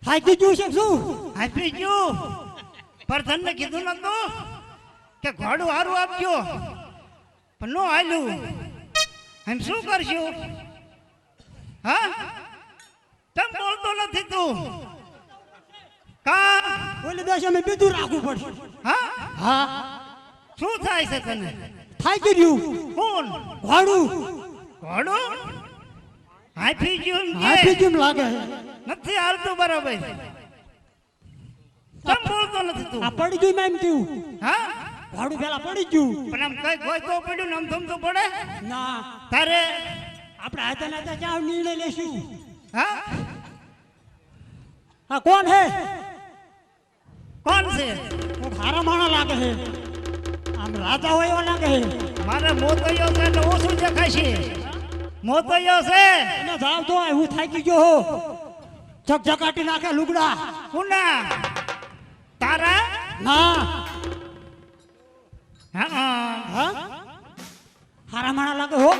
થાકી ગયું છે શું? આપી ગયું પરધન ને કીધું નતું કે ઘોડું હારું આપજો પણ નો હાલ્યું એમ શું કરશું? હા તમ બોલતો નથી તું કા ઓલી દેશ અમે બીજું રાખવું પડશે. હા હા શું થાય છે તને? થાકી ગયું. કોણ? ઘોડું ઘોડું હાફી ગયું ને હાથી કેમ લાગે છે? નથી હાલતું બરાબર તમ બોલતો નથી તું આ પડી ગયું એમ થયું. હા ઘોડું પેલા પડી ગયું. પણ આમ કઈ કોઈ તો પડ્યું ને આમ થમ તો પડે ના તારે આપણે હાથે નાતે ક્યાં નિર્ણય લેશું? હા આ કોણ હે? કોણ છે? કોક હારા માણા લાગે છે. આમ રાજા હોય એવો લાગે છે. મારે મોતૈયો છે એટલે ઓછું દેખાય છે. મોતૈયો છે એને જાવ તો હું થાકી ગયો હો. ઝકઝકાટી નાખે લુગડા. કુના તારા ના હા હા હારા માણા લાગે હો.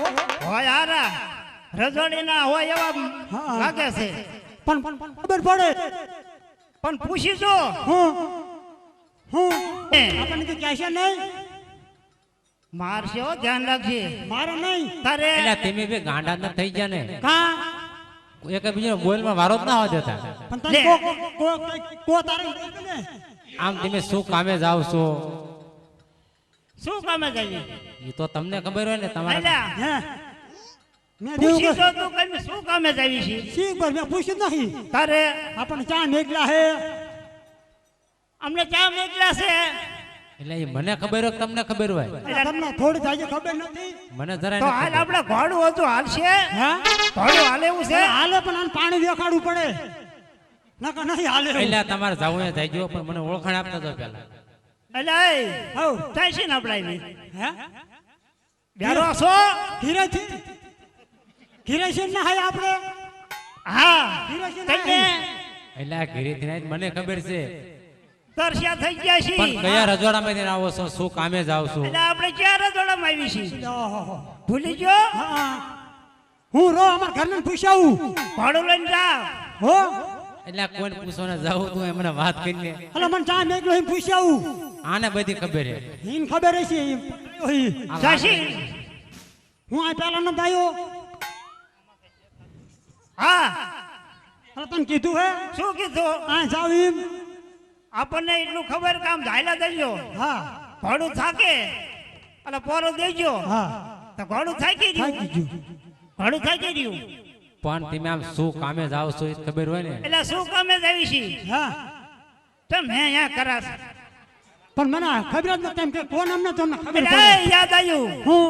હોય હારા રજોડી ના હોય એવા હા. લાગે છે પણ ખબર પડે પણ પૂછી જો હું એ, આપણને તો કહેશે નહીં. મારશે હો ધ્યાન રાખજે મારે નહીં. તારે એટલે તમે બે ગાંડા ન થઈ ગયા ને કા એક બીજો બોલમાં વારો જ ના હોવા દેતા. પણ તને લે. કો તારે બોલ ને. આમ તમે શું કામે જાવ છો શું કામે જઈએ એ તો તમને ખબર હોય ને તમારે અલ્યા, હે મેં પૂછી દેવું જો તું કઈ શું કામે જઈએ છીએ શી પર મેં પૂછ્યું જ નહીં. તારે આપણને ચા મેઘલા હે. અમને ચા મેકલા છે એટલે એ મને ખબર હોય કે તમને ખબર હોય તમને થોડી થાય ખબર નથી. મને જરાય તો નથી હાલ ખબર. આપણે ઘોડું હતું હાલશે હે ઘોડું હાલે એવું છે હાલે પણ આને પાણી દેખાડવું પડે નકર નહીં હાલે એવું. એટલે તમારે જવું એ થઈ ગયો પણ મને ઓળખાણ આપતા તો પેલા એટલે એ હઉ થાય છે ને આપણે હે બેરો છો ધીરેથી ધીરેથી ના હાય આપણે હા ધીરેથી તને એટલે આ ઘીરેથી નહીં, મને ખબર છે તરસ્યા થઈ ગયા છે પણ કયા રજવાડામાંથી આવો છો શું કામે જાવ છો એટલે આપણે ચાર જોડામાં આવી છીએ ઓહો. ભૂલી ગયો હા હું રો અમાર ઘરને પૂછાવું ઘોડું લઈને જા હો એટલે આ કોઈને પૂછવાને જાવ તું એ મને વાત કરીને હલો મને ચા મેઘલો એમ પૂછાવું. આને બધી ખબર છે હિન ખબર હશે ઈ. આ જાશી હું આ પેલા ન દાયો. હા હલો તને કીધું હે શું કીધું આ જાવ એમ. આપણને એટલું ખબર કે આમ ઝાયલા દેજો હા ઘોડું થાકે એટલે પોરો દેજો હા તો ઘોડું થાકી રહ્યું થાકી ગયું. ઘોડું થાકી રહ્યું પણ તમે આમ શું કામે જાવ છો એ ખબર હોય ને એટલે શું કામે જ આવી છી હા તમે અહીંયા કરાશ પણ મને ખબર જ નથી એમ કે કોણ અમને તમને ખબર એટલે પડે. એ યાદ આવ્યું હું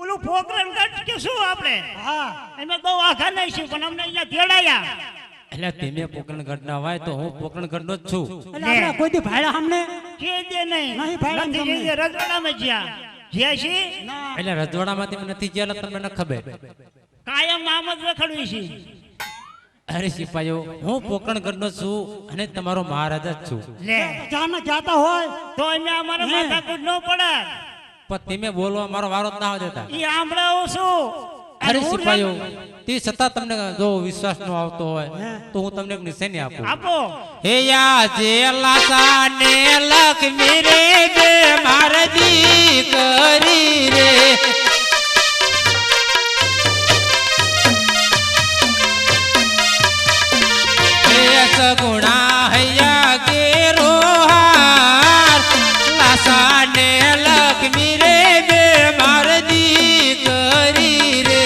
ઓલું પોકરણ કટ કે શું આપણે હા એમાં બહુ આઘા નહીં છું પણ અમને અહીંયા તેડાયા એટલે તમે પોકરણગઢ ના હોય તો હું પોકરણગઢ નો જ છું એટલે આપણે કોઈ દી ભાડા અમને કે દે નહીં નહીં, ભાઈ, નથી તમને. જઈએ રજવાડામાં જ્યાં જ્યાં છીએ એટલે રજવાડામાંથી મને નથી ગયા એટલે તમને ન ખબર કાયમ આમ જ રખડવી છે અરે સિપાહીઓ હું પોકરણગઢ નો છું અને તમારો મહારાજા જ છું લે જાને જાતા હોય તો અમે અમારે હે. માથાકૂટ ન પડે પણ તમે બોલવા મારો વારો જ ના હોય દેતા ઈ આંભળાવું છું અરે હું સિપાહીઓ તે છતાં તમને જો વિશ્વાસ ન આવતો હોય તો હું તમને એક નિશાની આપું આપો હે યા જે લાસા ને લક્ષ્મી રે બે મારજી કરી રે હે સગુણા હૈયા કે રોહાર લાસા ને લક્ષ્મી રે બે મારજી કરી રે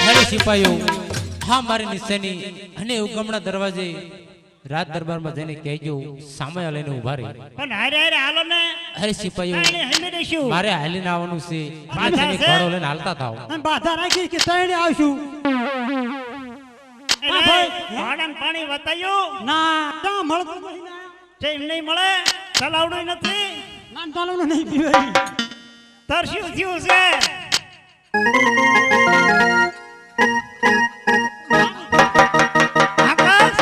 હરે સિપાહીઓ હા મારી નિશાની અને ઉગમણા દરવાજે રાજ દરબારમાં જઈને કહેજો સામે લઈને ઉભા રહી પણ હારે હારે હાલો ને હરે સિપાહીઓ કાંઈ હમી દઈશું મારે હાલીને આવવાનું છે બાધા તમે છે? ઘોડો લઈને હાલતા થાવ એમ બાધા રાખી કે તઈને આવશું. એટલે ભાઈ. ભાડાને પાણી વતાયું ના ત્યાં મળતું નથી ને. જેમ નહીં મળે ચલાવડું નથી નાન ચાલવાનું નહીં પીવે. તરસ્યું થયું છે આકાશ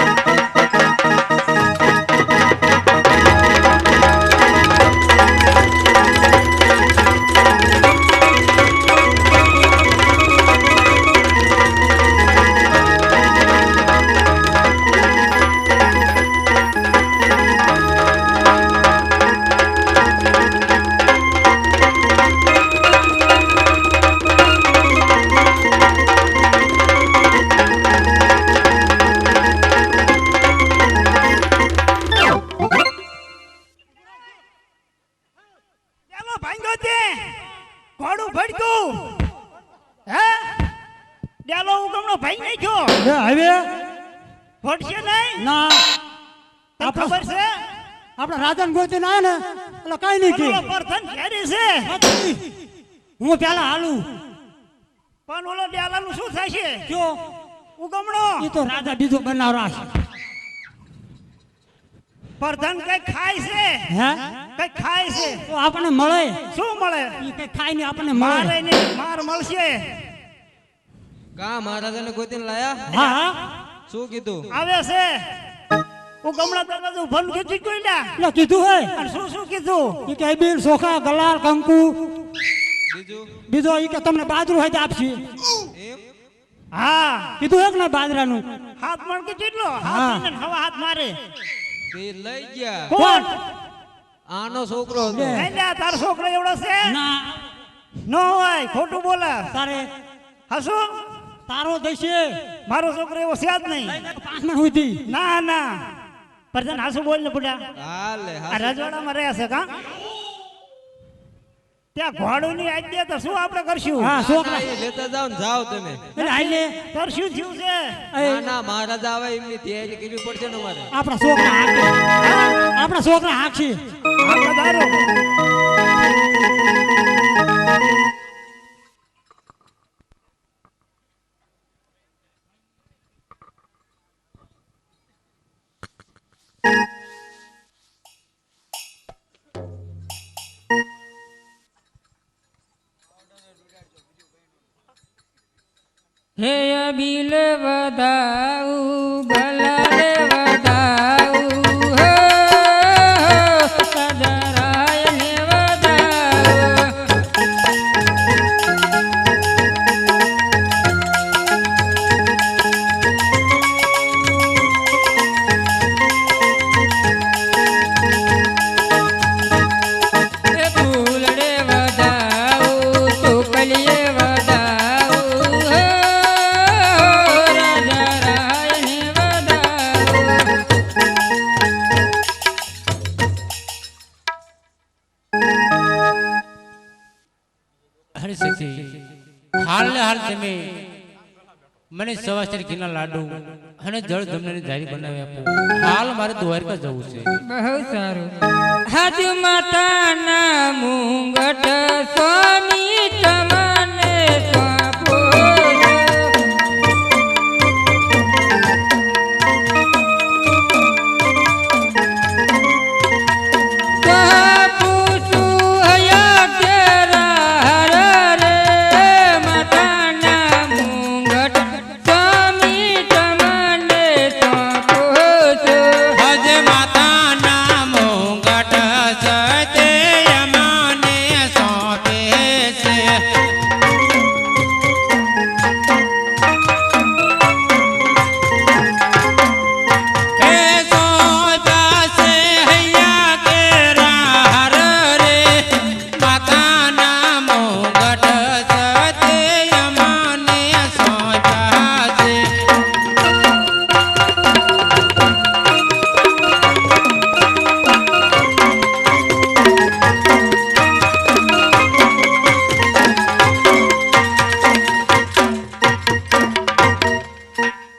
ભટક્યો તે ઘોડું ભટક્યું હે ડેલો ઉગમણો ભાઈ નાખ્યો લે હવે ભટશે નહીં ના તને ખબર છે આપણા રાજાને ગોતીને આયા ને એટલે કઈ નહીં કે ઓલો પરધન ઘેરી છે હું પેલા હાલું પણ ઓલો ડેલાનું શું થાય છે જો ઉગમણો એ તો રાજા બીજો બનાવરા છે પરધન કઈ ખાય છે હે કઈ ખાય છે તો આપણને મળે શું મળે એ કઈ ખાઈ ને આપણને મારે મળે ને માર મળશે કા મહારાજાને ગોતીને લાયા હા હા શું કીધું આવે છે ઉગમણા દરવાજો ઉભા કીધું કોઈલા એટલે કીધું હે અને શું કીધું એ કે બીલ ચોખા ગલાલ કંકુ બીજું બીજો એ કે તમને બાજરું હોય તો આપશે એમ હા કીધું હે કે ના બાજરાનું હાથ મણ કે કેટલો હા. હાથ લઈને હવા હાથ મારે તે લઈ ગયા કોણ આનો છોકરો હતો લે. એલા તાર છોકરો એવડો છે ના નો હોય ખોટું બોલે તારે હસુ તારો દેશે મારો છોકરો એવો છે જ નહીં 5 માં હુધી ના ના પરધન હાસુ બોલ ને બુડા હાલે આ રજવાડામાં રહે છે કા ત્યાં ઘોડું ની આજ તો શું આપણે કરશું હા છોકરા લેતા જાઓ ને જાઓ તમે એટલે આઈને તાર શું થયું છે ના ના મહારાજા આવે એમની તૈયારી કરવી પડશે ને મારે આપણા છોકરા હાકે આપણા છોકરા હાકશે આપણે દારૂ હે અબીલ વધાવું ગલાલે વધાવું હો સદરાય ને વધાવું હે ફૂલડે વધાવું ટોકલીએ વધાવું હો રાજા રાય ને વધાવું હરિશક્તિ હાલ ને હાલ તમે મને સવાસર ઘીના લાડુ અને જળ જમવાની જારી બનાવી આપો હાલ મારે દ્વારકા જવું છે બહુ સારું હજ માતાના મુંગટ સ્વામી તમને સ્વાપો હજ માતાના મોંઘટ સતે યમાને સોંપે છે હે સોંપ્યા છે હૈયા કેરા હર રે માતાના મોંઘટ સતે યમાને સોંપ્યા છે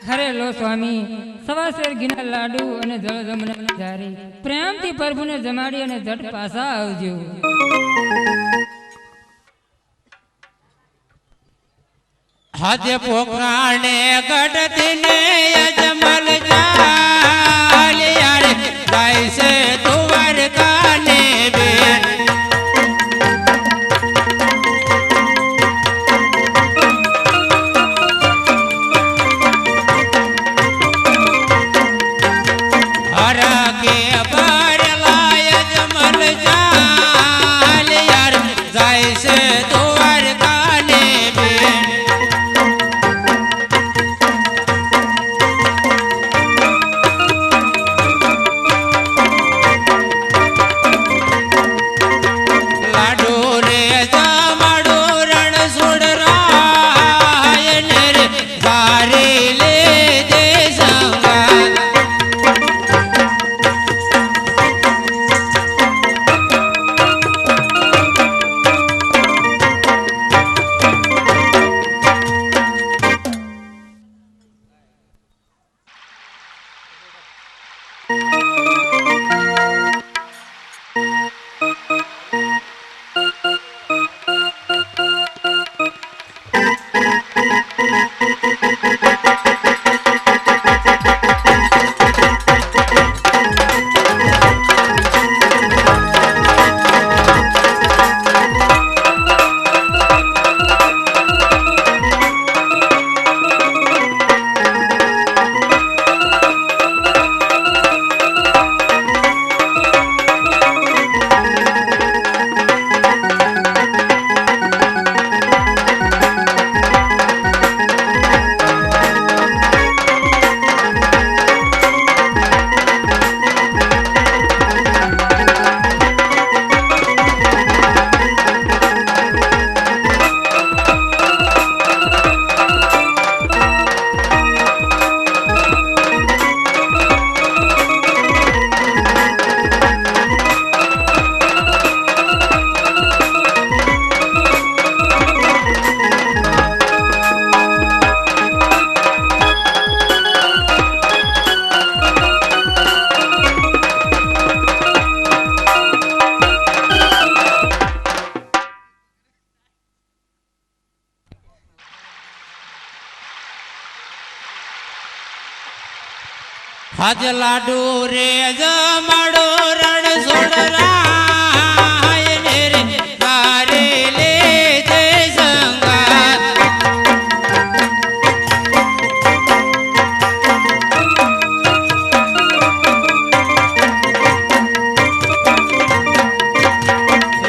હરેલો સ્વામી સવાસેર ઘીના લાડુ અને જળ જમના જારી પ્રેમથી પ્રભુને જમાડી અને ઝટ પાછા આવજો હાથે પોખરાણે ગઢતીને અજમલ ચાલ યાર ગાય છે દ્વારકાને બેન હર કે બરલા અજમલ ચાલ યાર જાય છે દ્વારકાને બેન લાડો રે જમાડો રણ છોડ રાય ને રે ગારી લે દે સંગા હાજ લાડુ રે જમાડો રણ સોડરાય ને રે તારે લે જય સંગાત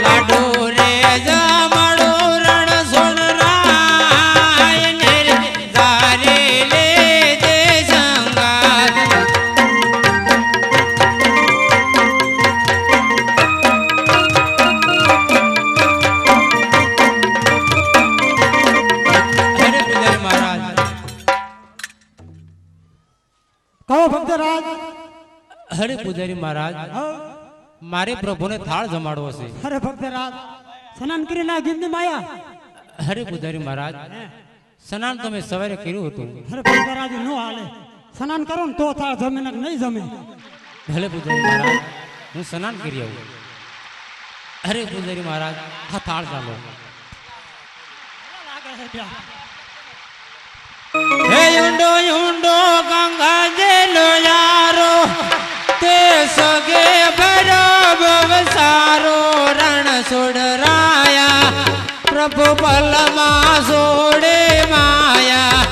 લાડુ રે જમાડો રણ સોડરાય ને રે તારે લે જય સંગાત અરે પૂજારી મહારાજ કહો ભક્તરાજ. અરે પૂજારી મહારાજ હો. મારે પ્રભુને થાળ જમાડવો છે. અરે ભક્તરાજ, સ્નાન કરીને આ ગીરની માયા. અરે પૂજારી મહારાજ સ્નાન તો મેં સવારે કર્યું હતું. અરે ભક્તરાજ નો હાલે. સ્નાન કરો ને તો થાળ જમે ને નહીં જમે. ભલે પૂજારી મહારાજ હું સ્નાન કરી આવું. અરે પૂજારી મહારાજ આ થાળ ચાલો. લાગે છે ત્યાં. હે ઊંડો ઊંડો ગંગા જેલો યારો તે સગે બરાબર સારો રણ સોડરાયા પ્રભુ પલમાં સોડે માયા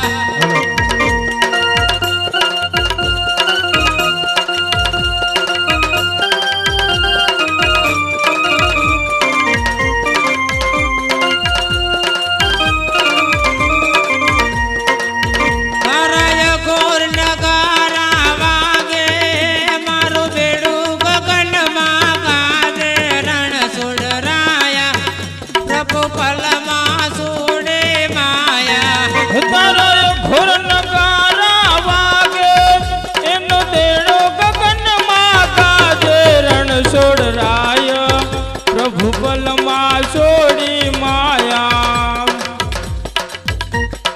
મારા ગોર નગારા વાગે મારું બેડું ગગનમાં ગાજે રણ સોડરાયા પ્રભુ પલમાં સોડે માયા તારો ઘોર નગારા વાગે એનો દેડો ગગનમાં ગાજે રણ સોડરાય પ્રભુ બલમાં સોડી માયા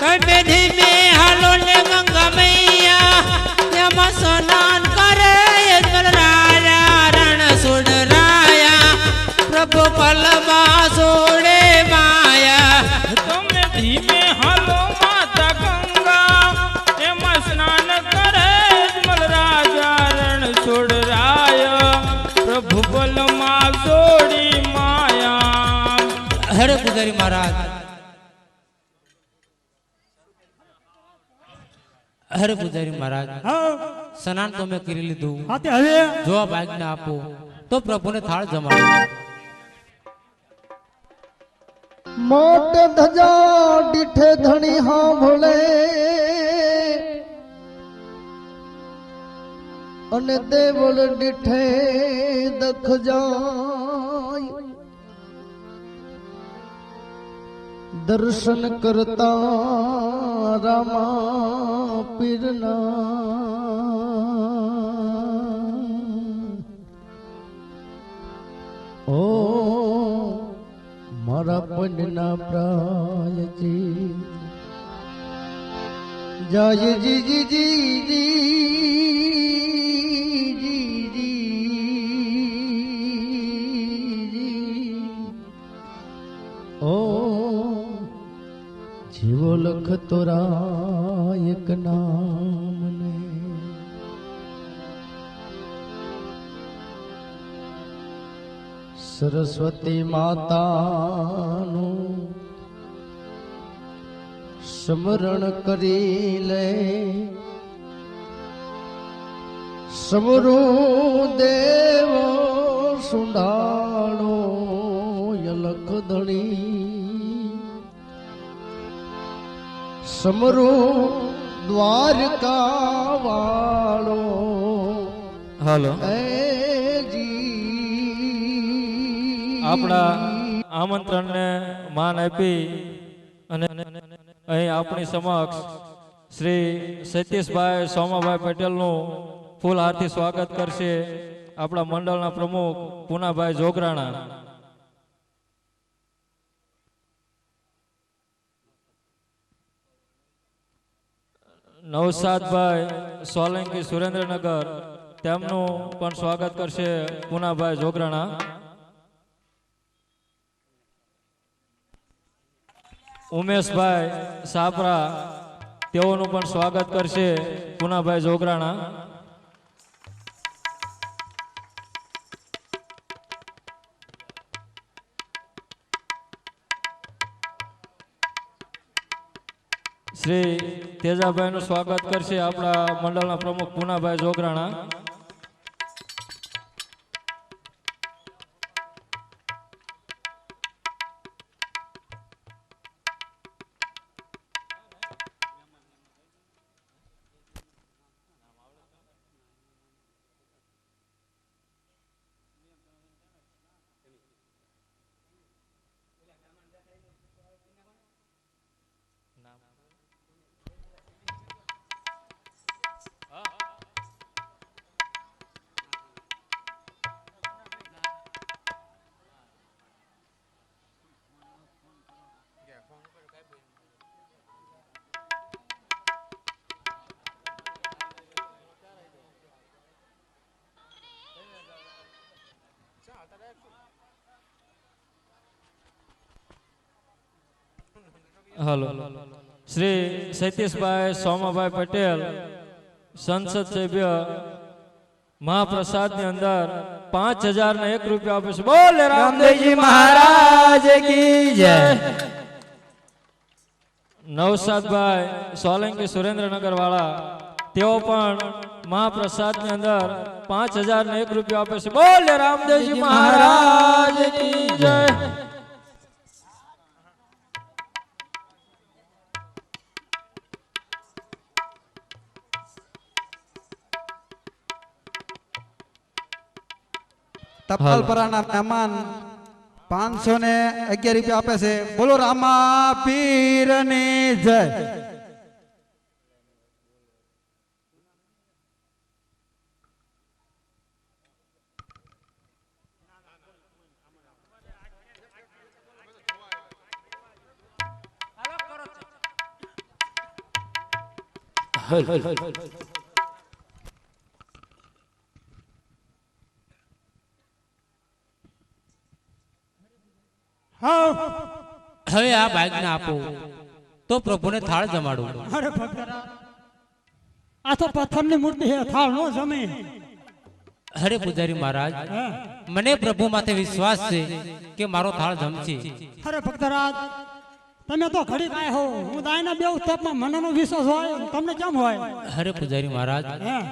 ધીમે ધીમે હાલો ને ગંગા મૈયા તેમાં સ્નાન કરે રાજા રણ સોડરાયા પ્રભુ પલમાં સોડે માયા તમે ધીમે હાલો માતા ગંગા એમાં સ્નાન કરે જમલ રાજા રણ સોડરાય પ્રભુ બલમાં સોડી માયા હરે પૂજારી મહારાજ હરે પૂજારી મહારાજ હો. સ્નાન તો મેં કરી લીધું. હા તે હવે જો આપ આજ્ઞા આપો તો પ્રભુને થાળ જમાડો. મોટ ધજા દીઠે ધણી સાંભળે અને દેવળ દીઠે દખ જાય દર્શન કરતા રામા પીરના ઓ મારા પંડના પ્રાયજી જાય જી જી જી જી ઓ જીવો લખ તોરા એક નામને સરસ્વતી માતાનું સ્મરણ કરી લે સમરો દેવ સુંડાળો યલખ ધણી સમરો દ્વારકા વાળો હાલો આપણા આમંત્રણને માન આપી અને અહીં આપણી સમક્ષ શ્રી સતીશભાઈ સોમાભાઈ પટેલનું ફૂલ હારથી સ્વાગત કરશે આપણા મંડળના પ્રમુખ પૂનાભાઈ જોગરાણા. નવસાદભાઈ સોલંકી સુરેન્દ્રનગર તેમનું પણ સ્વાગત કરશે પૂનાભાઈ જોગરાણા. ઉમેશભાઈ સાપરા તેઓનું પણ સ્વાગત કરશે પૂનાભાઈ જોગરાણા. શ્રી તેજાભાઈનું સ્વાગત કરશે આપણા મંડળના પ્રમુખ પુનાભાઈ જોગરાણા. હલો. શ્રી સતીશભાઈ સોમાભાઈ પટેલ સંસદ સભ્ય મહાપ્રસાદની અંદર 5001 રૂપિયા આપે છે. બોલે રામદેવજી મહારાજ કી જય. નવસાદભાઈ સોલંકી સુરેન્દ્રનગર વાળા તેઓ પણ મહાપ્રસાદની અંદર 5001 રૂપિયા આપે છે. બોલે રામદેવજી મહારાજ કી જય. તપાલપરાના મહેમાન 511 રૂપિયા આપે છે. બોલો રામા પીરની જય. હવે આ બાઈકને આપો તો પ્રભુને થાળ જમાડું. અરે ભક્તરા, આ તો પથ્થરની મૂર્તિ છે, થાળ નો જમે. અરે પૂજારી મહારાજ, હા. મને પ્રભુ માથે વિશ્વાસ છે કે મારો થાળ જમશે. અરે ભક્તરાજ, તમે તો ઘડી કાય હો, હું દાયના બે ઉત્તપમાં મનનો વિશ્વાસ હોય, તમને કેમ હોય? અરે પૂજારી મહારાજ, હા.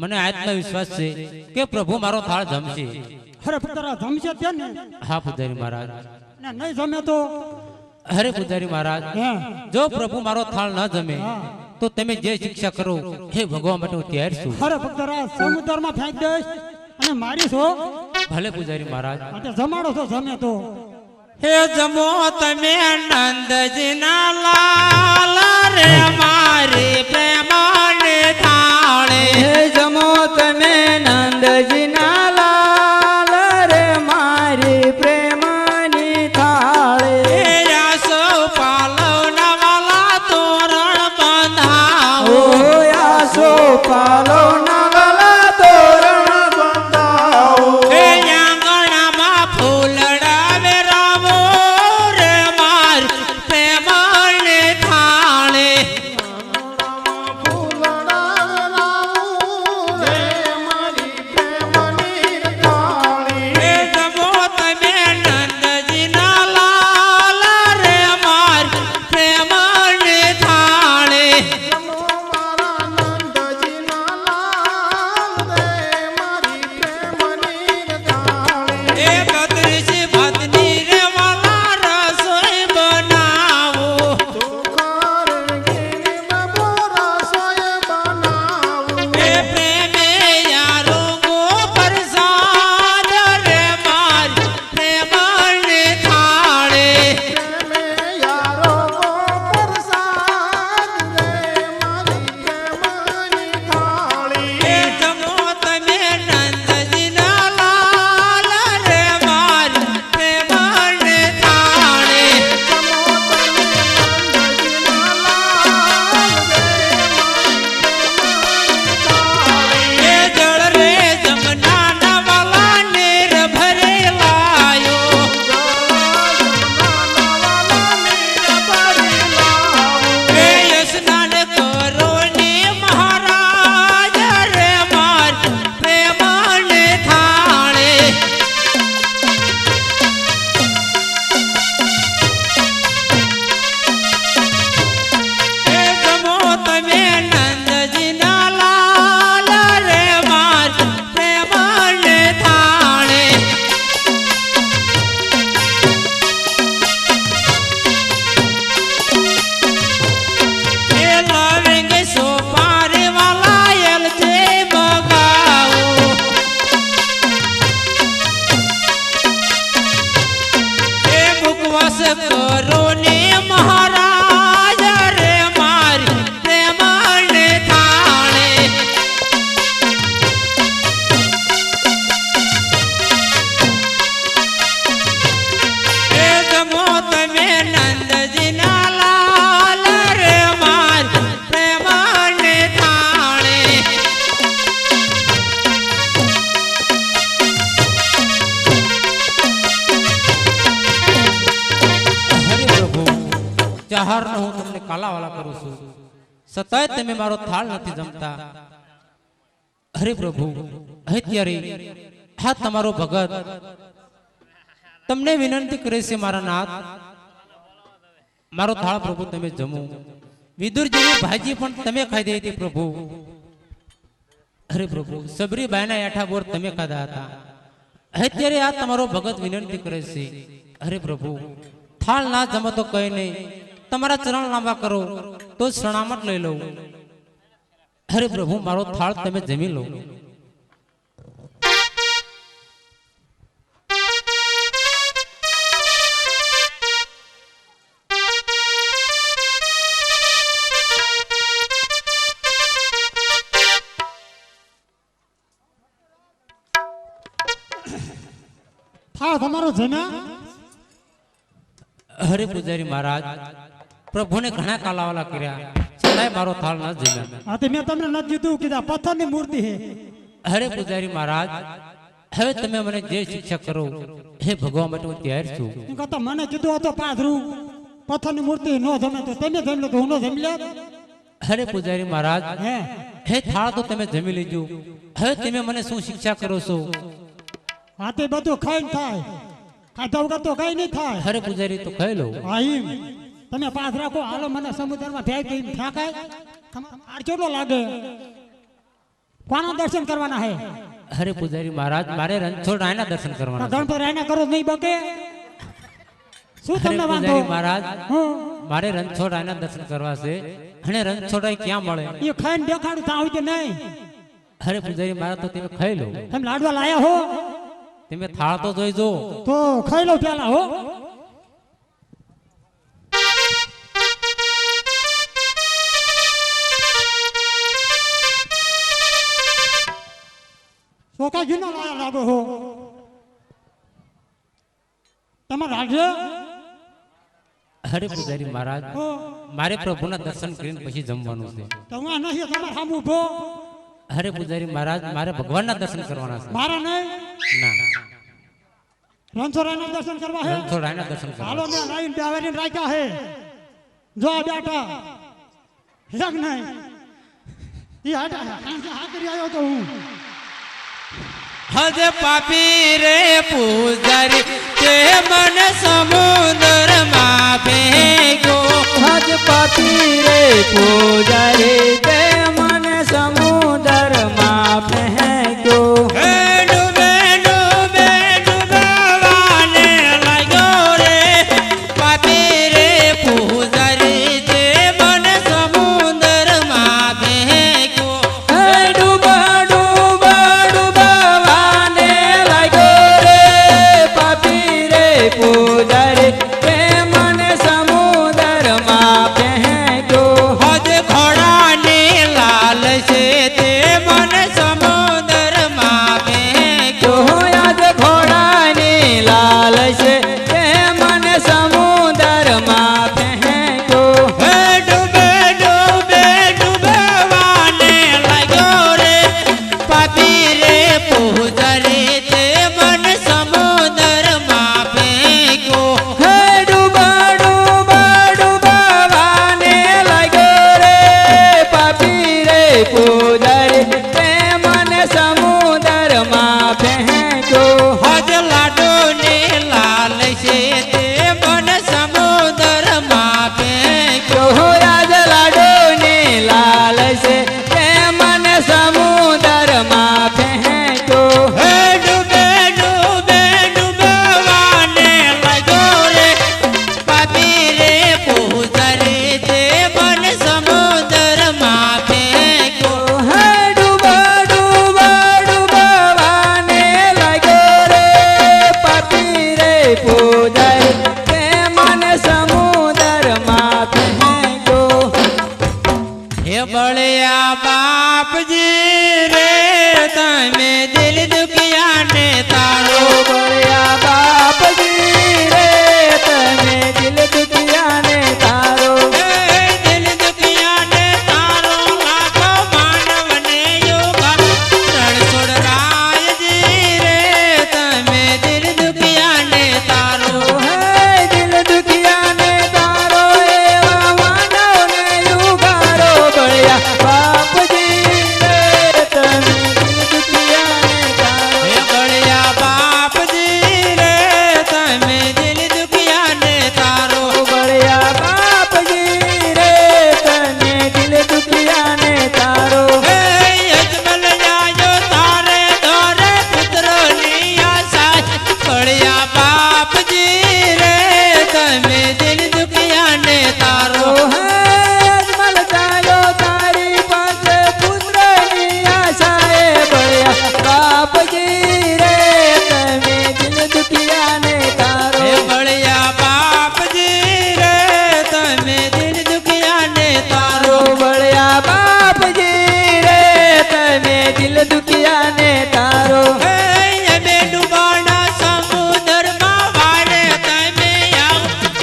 મને આત્મવિશ્વાસ છે કે પ્રભુ મારો થાળ જમશે. અરે ભક્તરાજ, જમશે તે ને? હા પૂજારી મહારાજ. ને નહીં જમે તો? અરે પૂજારી મહારાજ, હા. જો પ્રભુ મારો થાળ ન જમે તો તમે જે શિક્ષા કરો એ ભોગવવા માટે હું તૈયાર છું. અરે ભક્તરાજ, સમુદ્રમાં ફેંક દઈશ અને મારીશ હો. ભલે પૂજારી મહારાજ. માટે જમાડો છો જમે તો. હે જમો તમે નંદજીના લાલ રે મારી પ્રેમાની થાળે. હે જમો તમે નંદજીના લાલ રે મારી પ્રેમની થાળે. હે યાસો પાલવના વાલા તોરણ બંધાવો. ઓ યાસો પાલો નગલા તોરણ બંધાવો. હે આંગણામાં ફૂલડા વેરાવો રે મારી પ્રેમાની થાળે. તપાસ કરો ને મહારાજ રે મારી પ્રેમને થાણે એ જમો તમે નંદજીના લાલ રે મારી પ્રેમને થાણે હરે પ્રભુ ચાહરનો હું તમને કાલાવાલા કરું છું સતાય તમે મારો થાળ નથી જમતા હરે પ્રભુ અત્યારે હા તમારો ભગત તમને વિનંતી કરે છે મારા નાથ મારો થાળ પ્રભુ તમે જમો વિદુર જેવી ભાજી પણ તમે ખાઈ દઈ હતી પ્રભુ હરે પ્રભુ સબરીબાઈના એઠા બોર તમે ખાધા હતા અત્યારે આ તમારો ભગત વિનંતી કરે છે હરે પ્રભુ થાળ ના જમો તો કઈ નહીં તમારા ચરણ લાંબા કરો તો શરણામત લઈ લઉં હરે પ્રભુ મારો થાળ તમે જમી લો થાળ તમારો જમ્યા હરે પૂજારી મહારાજ પ્રભુને ઘણા કાલાવાલા કર્યા છતાંય મારો થાળ ન જમ્યા હા તે મેં તમને નથી કીધું કીધા પથ્થરની મૂર્તિ છે હરે પૂજારી મહારાજ હવે તમે મને જે શિક્ષા કરો હે ભગવા માટે હું તૈયાર છું હું કહેતો મને કીધું હતો પાથરું પથ્થરની મૂર્તિ ન જમે તો તમે જમી લો તો હું ન જમી લે હરે પૂજારી મહારાજ હે હે થાળ તો તમે જમી લેજો હવે તમે મને શું શિક્ષા કરો છો હા તે બધું ખાઈને થાય ખાધા વગર તો કઈ નહીં થાય હરે પૂજારી તો ખાઈ લો હા એમ તમે પાસ રાખો હાલો મને સમુદ્રમાં ફેંક દઈને ફેંકાય આ કેટલો લાગે કોના દર્શન કરવાના હે હરે પૂજારી મહારાજ મારે રણછોડ રાયના દર્શન કરવાના છે. ગણપતિ રાયના કરો નહીં બકે શું હરે તમને વાંધો પૂજારી મહારાજ હં. મારે રણછોડ રાયના દર્શન કરવા છે અને રણછોડ રાય ક્યાં મળે એ ખાઈને દેખાડું ત્યાં હોય કે નહીં હરે પૂજારી મહારાજ તો તમે ખાઈ લો તમે લાડવા લાયા હો તમે થાળ તો જોઈજો તો ખાઈ લો પેલા હો સોકાજી નો લાયા લાગો હો તમે રાજ્ય હરે પૂજારી મહારાજ મારે પ્રભુના દર્શન કરીને પછી જમવાનું છે તો હું નહીં તમારે સામે ઉભો હરે પૂજારી મહારાજ મારે ભગવાનના દર્શન કરવાના છે મારા નહીં ના રણછોડરાયના દર્શન કરવા હે રણછોડ રાયના દર્શન હાલો કરવા મેં લાઈન બેવારીને રાખ્યા હે જો આ બેટા હેક નહીં ઈ હાટા હા કરી આવ્યો તો હું હજ પાપી રે પૂજારી તે મન સમુદ્ર માં ભેગો હજ પાપી રે પૂજારી તે મને સમુદર માં ફેંક્યો હે ડૂબે ડૂબે ડૂબવાને લાગ્યો રે પાપી રે પૂજારી તે મન સમુદ્ર માં ભેગો હે ડૂબા ડૂબા ડૂબાવાને લાગ્યો રે પાપી રે પૂજારી તે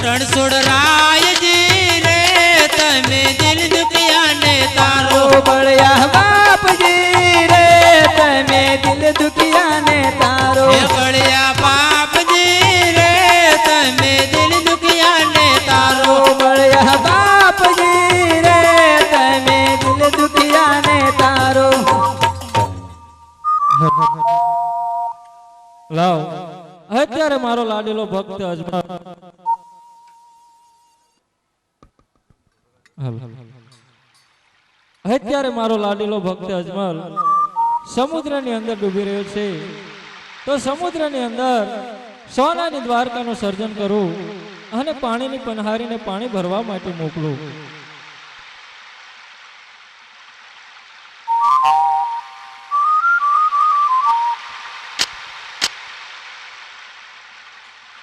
રણછોડ રાયજી રે તમે દિલ દુખિયાને તારો બળિયા બાપજી રે તમે દિલ દુખિયાને તારો હે બળિયા બાપજી રે તમે દિલ દુખિયાને તારો બળિયા બાપજી રે તમે દિલ દુખિયાને તારો લાવ અત્યારે મારો લાડેલો ભક્ત અજમલ અત્યારે મારો લાડેલો ભક્ત અજમલ સમુદ્રની અંદર ડૂબી રહ્યો છે તો સમુદ્રની અંદર સોનાની દ્વારકાનું સર્જન કરું અને પાણીની પનહારીને પાણી ભરવા માટે મોકલું.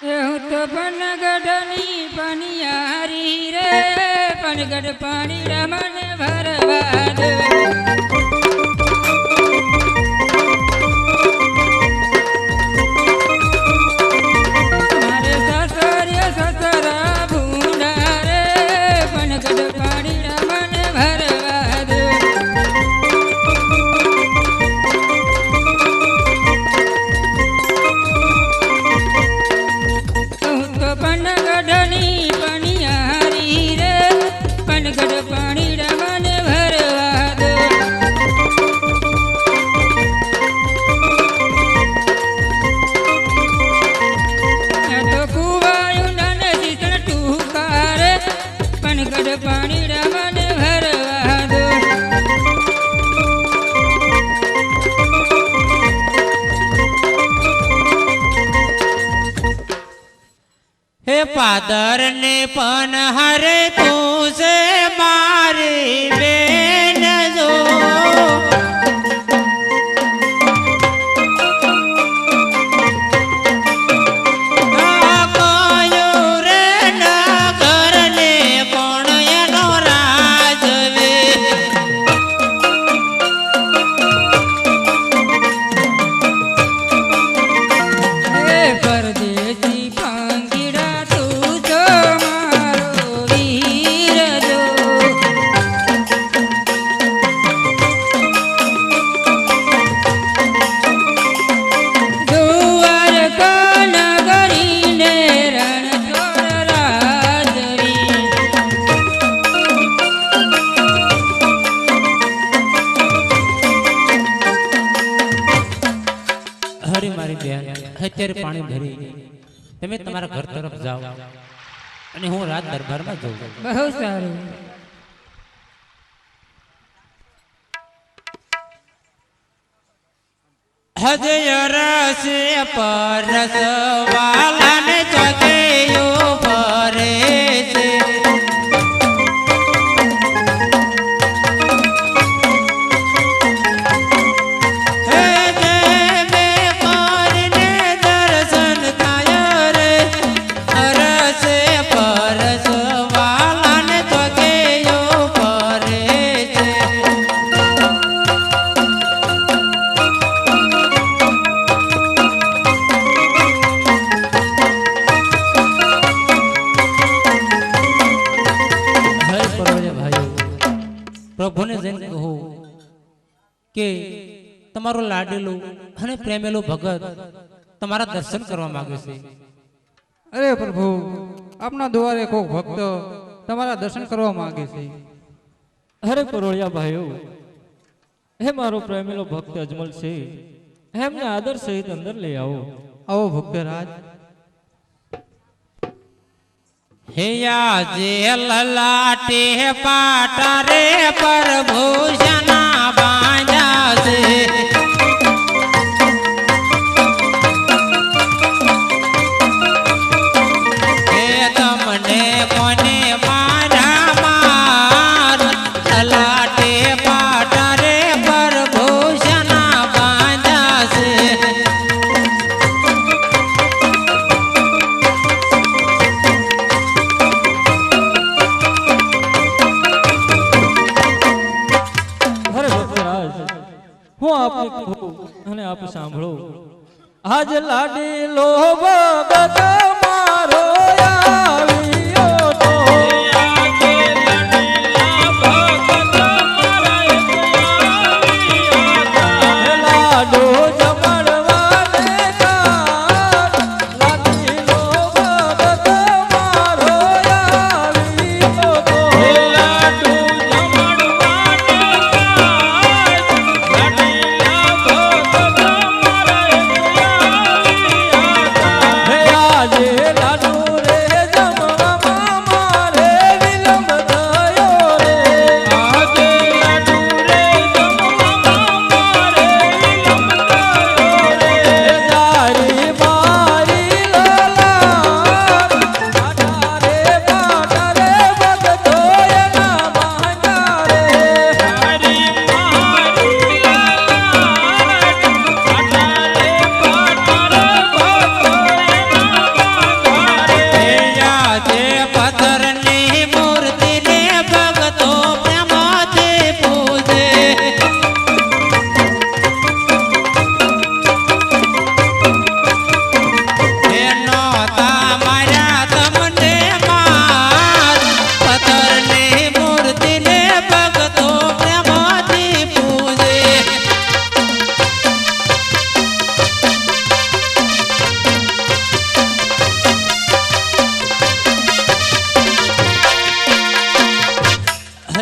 હું તો પનગઢની પનિયારી રે પનગઢ પાણી રમને ભરવા દો મારે સસર્ય સસરા ભૂંડા રે પનગઢ પાણી રમને ભરવા દો પનગઢની પનિયારી રે પનગઢ પાણી રમને ભરવા દો તો કુવાયું નાને શીતળ ટૂંકા રે પનગઢ પાણી રમને ભરવા દો હે પાદર ને પન હરે તું છે મારી બેન જો કયું રે નગર ને કોણ એનો રાજવે હે પરદેશી પાંગીડા તું તો મારો વીર જો દ્વારકા નગરીને રણછોડ રાજવી હરી મારી બેન અત્યારે પાણી ભરી તમે તમારા ઘર તરફ જાઓ અને હું રાત દરબારમાં જઉં. બહુ સારું હજય રસે પરસ વાલાને ચોકેયો ફરે છે હે દેવે કરીને દર્શન થાય રે રસે પરસ વાલાને ચોકેયો ફરે છે પ્રભુને જઈને કહો કે તમારો લાડેલો અને પ્રેમેલો ભગત તમારા દર્શન કરવા માંગે છે. અરે પ્રભુ આપના દ્વારે કોઈ ભક્ત તમારા દર્શન કરવા માંગે છે. અરે પરોળિયા ભાઈઓ હે મારો પ્રેમેલો ભક્ત અજમલ છે એમને આદર સહિત અંદર લઈ આવો. આવો ભક્તરાજ. હેયા જે લલાટે પાટા રે પ્રભુષના બાંધ્યા છે હે તમને કોને મારા માર લલાટે પાટા રે પ્રભુષના બાંધ્યા છે હું આપને કહું અને આપ સાંભળો. આજ લાડીલો ભગત મારો આવી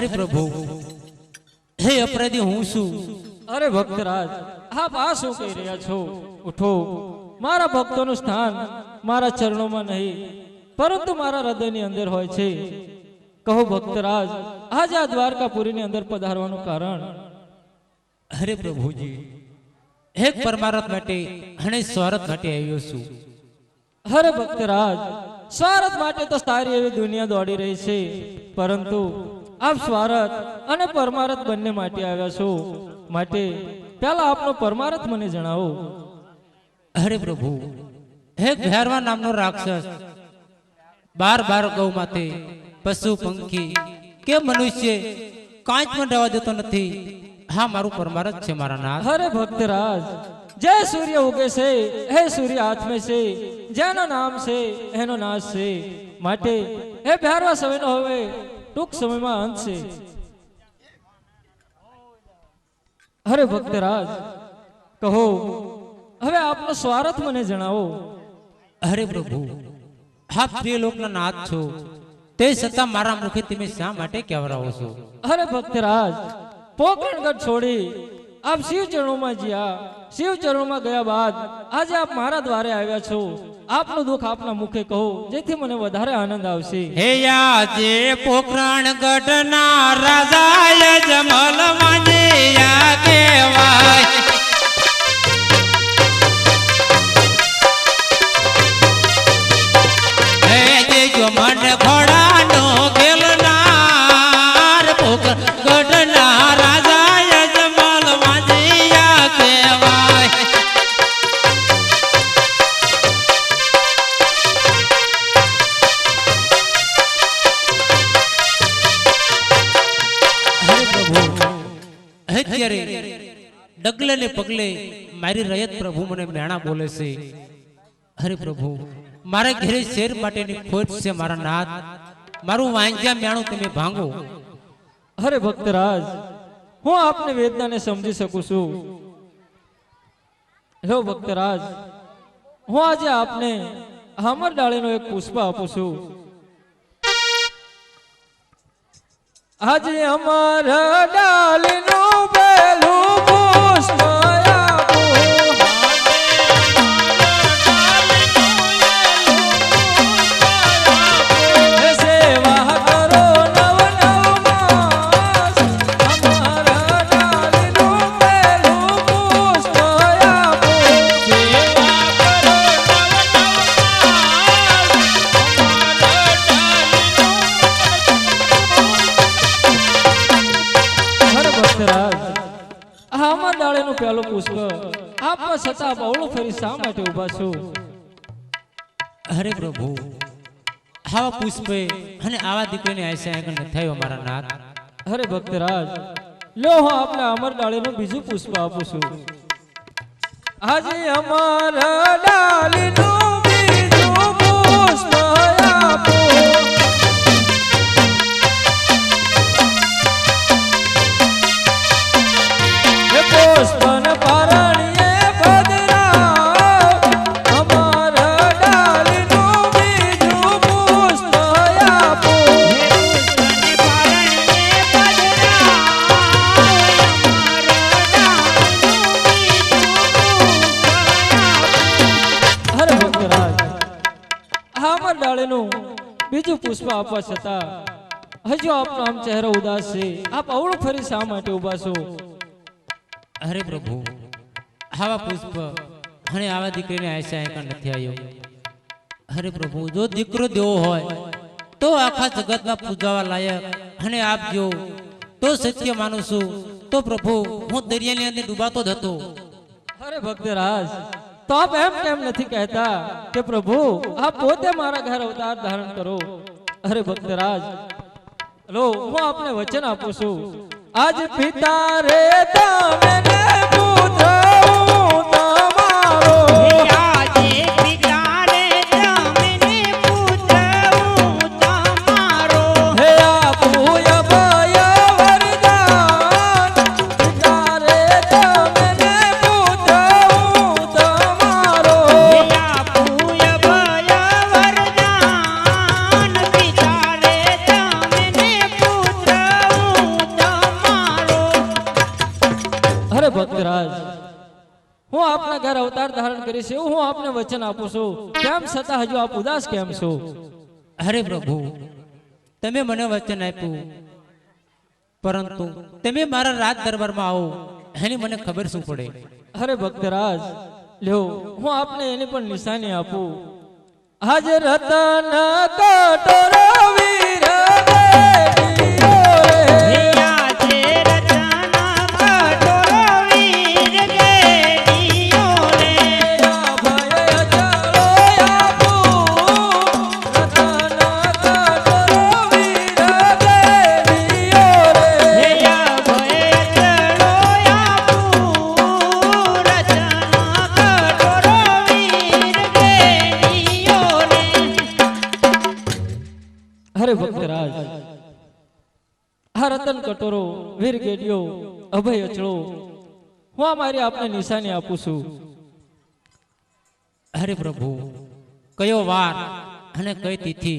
હરે પ્રભુ, હે અપરાધી હું છું. અરે ભક્તરાજ, આપ આ શું કહી રહ્યા છો? ઉઠો. મારા ભક્તોનું સ્થાન મારા ચરણોમાં નહીં, પરંતુ મારા હૃદયની અંદર હોય છે. કહો ભક્તરાજ, આજે આ દ્વારકાપુરીની અંદર પધારવાનું કારણ? હરે પ્રભુજી, એક પરમારથ માટે અને સ્વાર્થ માટે આવ્યો છું. અરે ભક્તરાજ, સ્વાર્થ માટે તો સારી એવી દુનિયા દોડી રહી છે, પરંતુ આપ સ્વાર્થ અને પરમારથ બંને માટે આવ્યા છો. માટે પહેલા આપનો પરમારથ મને જણાવો. હરે પ્રભુ, એક ભૈરવા નામનો રાક્ષસ 12 ગૌ માતે પશુ પંખી કે મનુષ્ય કાંઈ પણ રહેવા દેતો નથી. હા, મારું પરમારથ છે મારા નાથ. અરે ભક્તરાજ, જય સૂર્ય ઉગે છે હે સૂર્ય હાથમે છે, જેનું નામ છે એનો નાશ છે. માટે એ ભૈરવા સમયનો હવે ટૂંક સમયમાં અંત છે. અરે ભક્તરાજ, કહો હવે આપનો સ્વાર્થ મને જણાવો. હરે પ્રભુ, આપ ત્રિલોકના નાથ છો, તે છતાં મારા મુખે તમે શા માટે કહેવરાવો છો? અરે ભક્તરાજ, પોકરણગઢ છોડી આપ શિવ ચરણોમાં જ્યાં, શિવ ચરણોમાં ગયા બાદ આજે આપ મારા દ્વારે આવ્યા છો. આપનું દુઃખ આપના મુખે કહો, જેથી મને વધારે આનંદ આવશે. હે આજે પોકરણગઢના રાજા યજમલ માજિયા કહેવાય. હે દેજો મન ઘોડાનો ગેલનાર, પોકરણગઢના રાજા યજમલ માજિયા કહેવાય. અત્યારે ડગલે ને પગલે મારી રયત પ્રભુ મને મેણા બોલે છે. હરે પ્રભુ, મારા ઘરે શેર માટેની ખોટ છે મારા નાથ. મારું વાંજ્યા મેણું તમે ભાંગો. અરે ભક્તરાજ, હું આપની વેદનાને સમજી શકું છું. લો ભક્તરાજ, હું આજે આપને અમર ડાળીનો એક પુષ્પ આપું છું. આજે અમર ડાળીનું પહેલું પુષ્પ આપું. હે સેવા કરો નવ માસ, અમર ડાળીનું પહેલું પુષ્પ આપું. સેવા કરો અમર ડાળીનું પહેલું પુષ્પ આપવા છતાં બહુળું ફરી શા માટે ઉભા છો? હરે પ્રભુ, આવા પુષ્પે અને આવા દીકરીને આશા આગળ ન થયો મારા નાથ. અરે ભક્તરાજ, લો હું આપને અમર ડાળીનું બીજું પુષ્પ આપું છું. આજે અમર ડાળીનું બીજું પુષ્પ આપું. હે પુષ્પન પારણીએ પધરાવ, અમર ડાળીનું બીજું પુષ્પ આપું. હરે ભક્તરાજ, અમર ડાળીનું બીજું પુષ્પ આપવા છતાં હજુ આપનો આમ ચહેરો ઉદાસ છે. આપ અવળું ફરી શા માટે ઉભા છો? હરે પ્રભુ, આવા પુષ્પ અને આવા દીકરીને આશા આગળ નથી આવ્યો. હરે પ્રભુ, જો દીકરો દેવો હોય તો આખા જગતમાં પૂજાવા લાયક અને આપ જો તો સત્ય માનું છું. તો પ્રભુ, હું દરિયાની અંદર ડૂબાતો જ હતો. અરે ભક્તરાજ, તો આપ એમ કેમ નથી કહેતા કે પ્રભુ આપ પોતે મારા ઘર અવતાર ધારણ કરો? અરે ભક્તરાજ, લો હું આપને વચન આપું છું. આજ પિતા રે તમને પુત્ર હું તમારો. આજે પિતા રે તમને પુત્ર હું તમારો. હે આપું અભય વરદાન, પિતા રે તમને પુત્ર હું તમારો. આપું અભય વરદાન, પિતા રે તમને પુત્ર હું અવતાર ધારણ કરીશ એવું હું આપને વચન આપું છું. કેમ છતાં હજુ આપ ઉદાસ કેમ છો? અરે પ્રભુ, તમે મને વચન આપ્યું, પરંતુ તમે મારા રાજ દરબારમાં આવો એની મને ખબર શું પડે? અરે ભક્તરાજ, લ્યો હું આપને એની પણ નિશાની આપું. આજ રતન કટોરો વીર ભક્તરાજ, આ રતન કટોરો વીર ગેડિયો અભય અચળો હું આ મારી આપને નિશાની આપું છું. અરે પ્રભુ, કયો વાર અને કઈ તિથિ?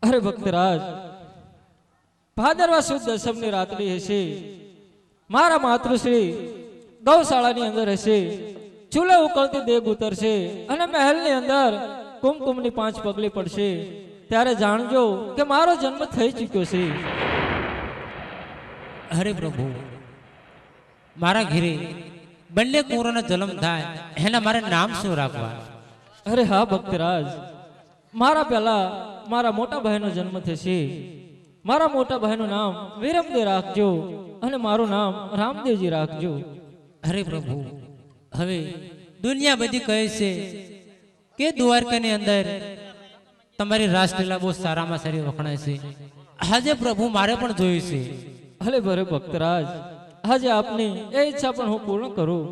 અરે ભક્તરાજ, ભાદરવા સુદ દસમની રાત્રિ હશે. મારા માતૃશ્રી ગૌશાળાની અંદર હશે. ચૂલે ઉકળતી દેગ ઉતરશે અને મહેલની અંદર કુમકુમની 5 પગલી પડશે. ત્યારે જાણજો કે મારો જન્મ થઈ ચૂક્યો છે. અરે પ્રભુ, મારા ઘરે બંને કુંવરોનો જન્મ થાય એના મારે નામ શું રાખવા? અરે હા ભક્તરાજ, મારા પહેલા મારા મોટા ભાઈનો જન્મ થશે. મારા મોટા ભાઈનું નામ વિરમદેવ રાખજો અને મારું નામ રામદેવજી રાખજો. અરે પ્રભુ, હવે દુનિયા બધી કહે છે કે દ્વારકાની અંદર તમારી રાસલીલા બહુ સારામાં સારી વખણાય છે. આજે પ્રભુ મારે પણ જોયું છે. અરે ભરે ભક્તરાજ, આજે આપની એ ઈચ્છા પણ હું પૂર્ણ કરું.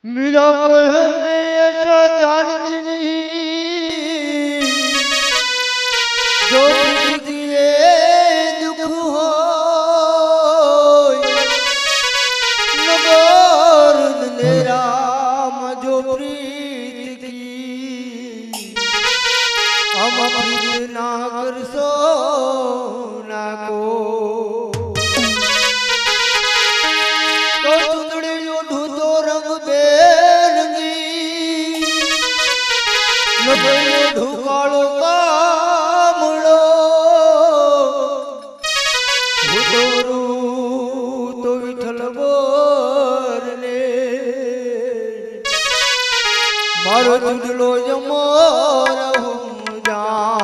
મીરા કહે ચાંદની જો દુઃખ હોય નગર અંધેરામ જો પ્રીત કી હમ પ્રીત ના કરશો ના કો ઢુકાળો કામળો તો વિઠ્ઠલ બોરને મારો ચૂડલો જમો રહું જા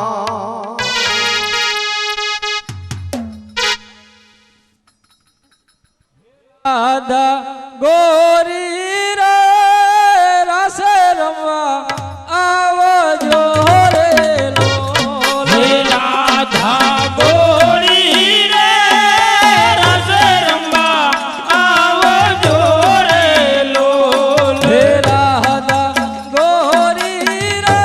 આદા ગોરી રે રાસે રમવા આવજો રે લોલ. રાધા ગોરી રે રસ રંબા આવજો રે લોલ. રાધા ગોરી રે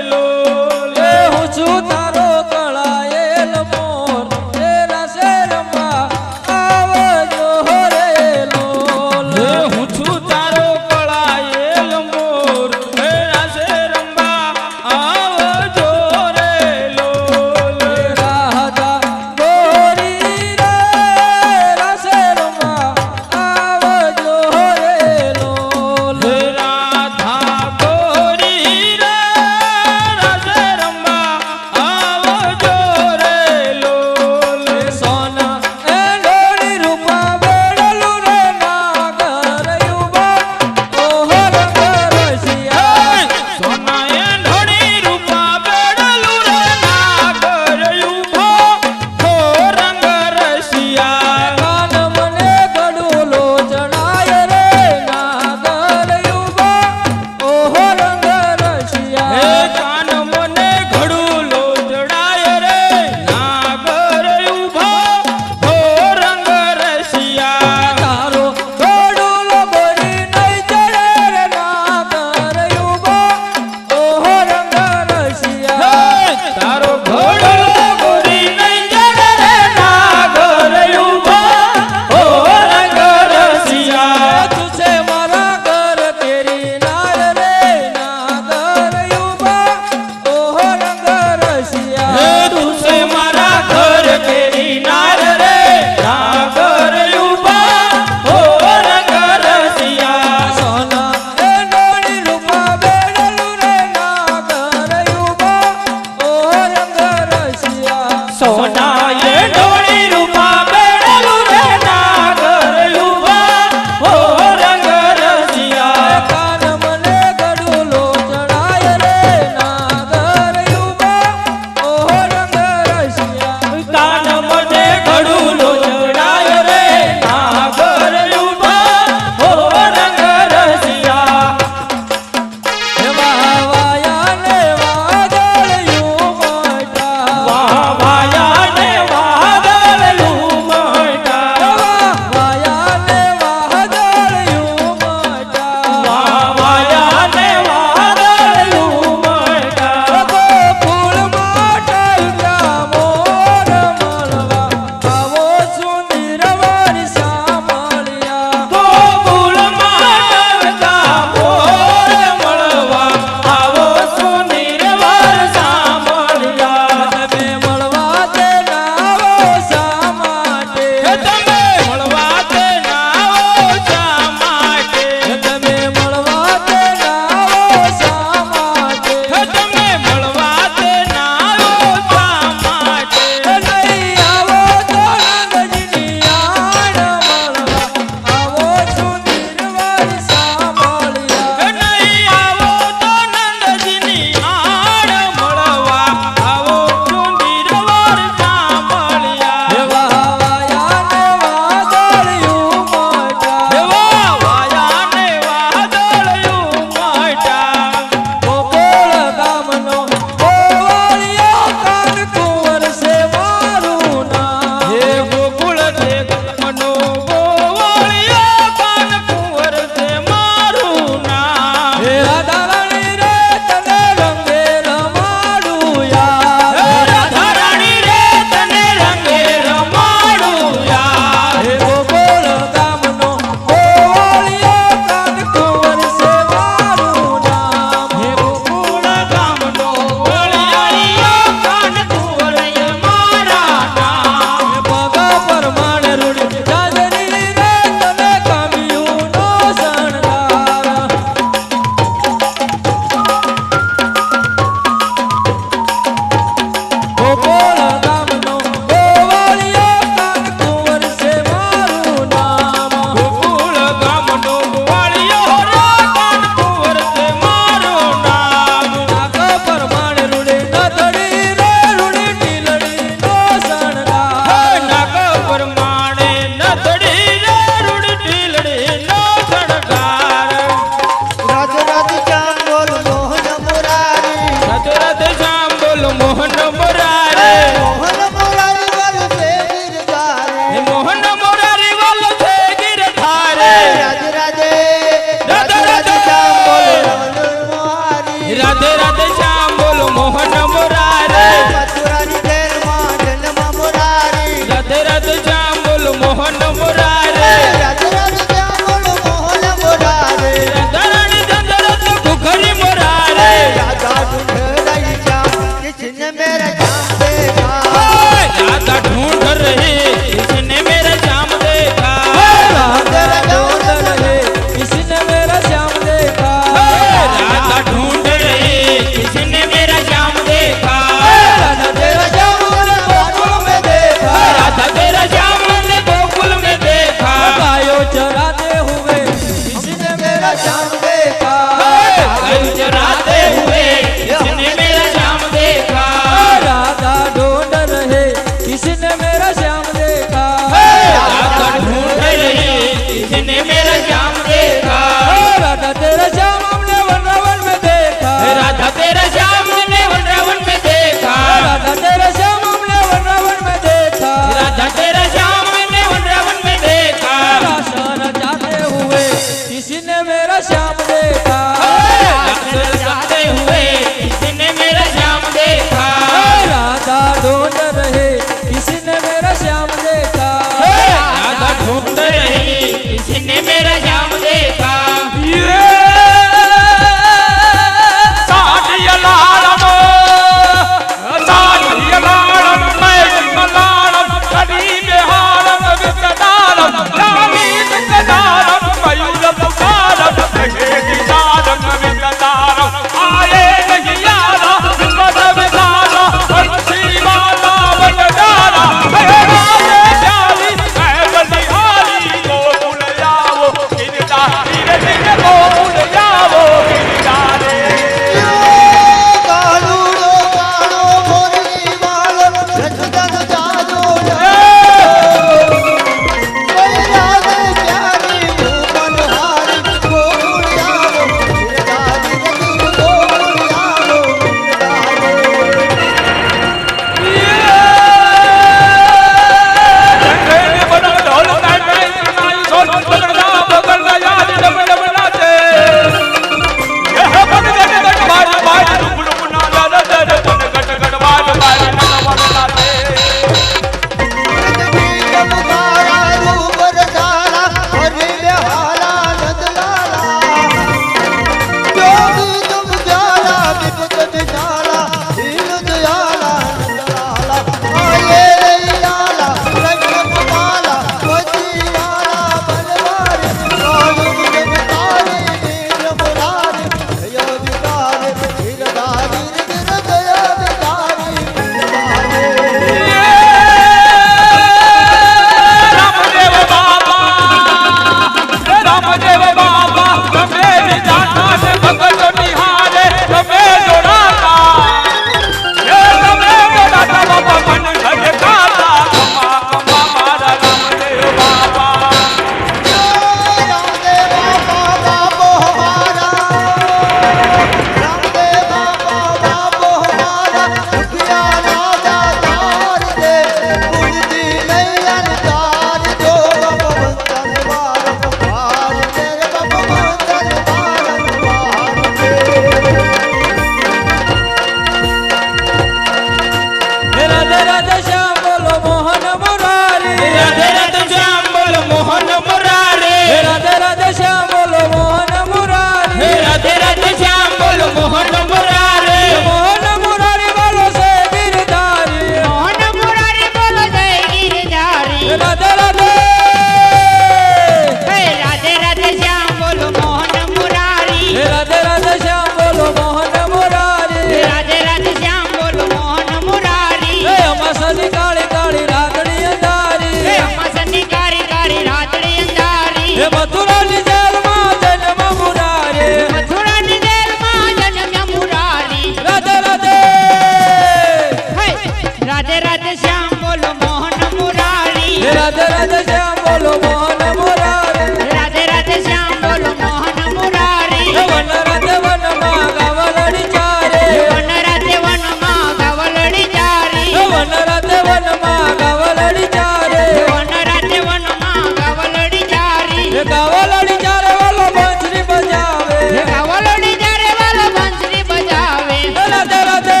રાધે રાધે શ્યામ બોલો મોહન મુરારી રાધે રાધે શ્યામ બોલો મોહન મુરારી રાધે રાધે શ્યામ બોલો મોહન મુરારી વન રાધે વનમાં ગાવલડી ચારે વન રાધે વનમાં ગાવલડી ચારી વન રાધે વનમાં ગાવલડી ચારે વન રાધે વનમાં ગાવલડી ચારી ગાવલડી ચારે વાલો બંસરી બજાવે ગાવલડી ચારે વાલો બંસરી બજાવે રાધે રાધે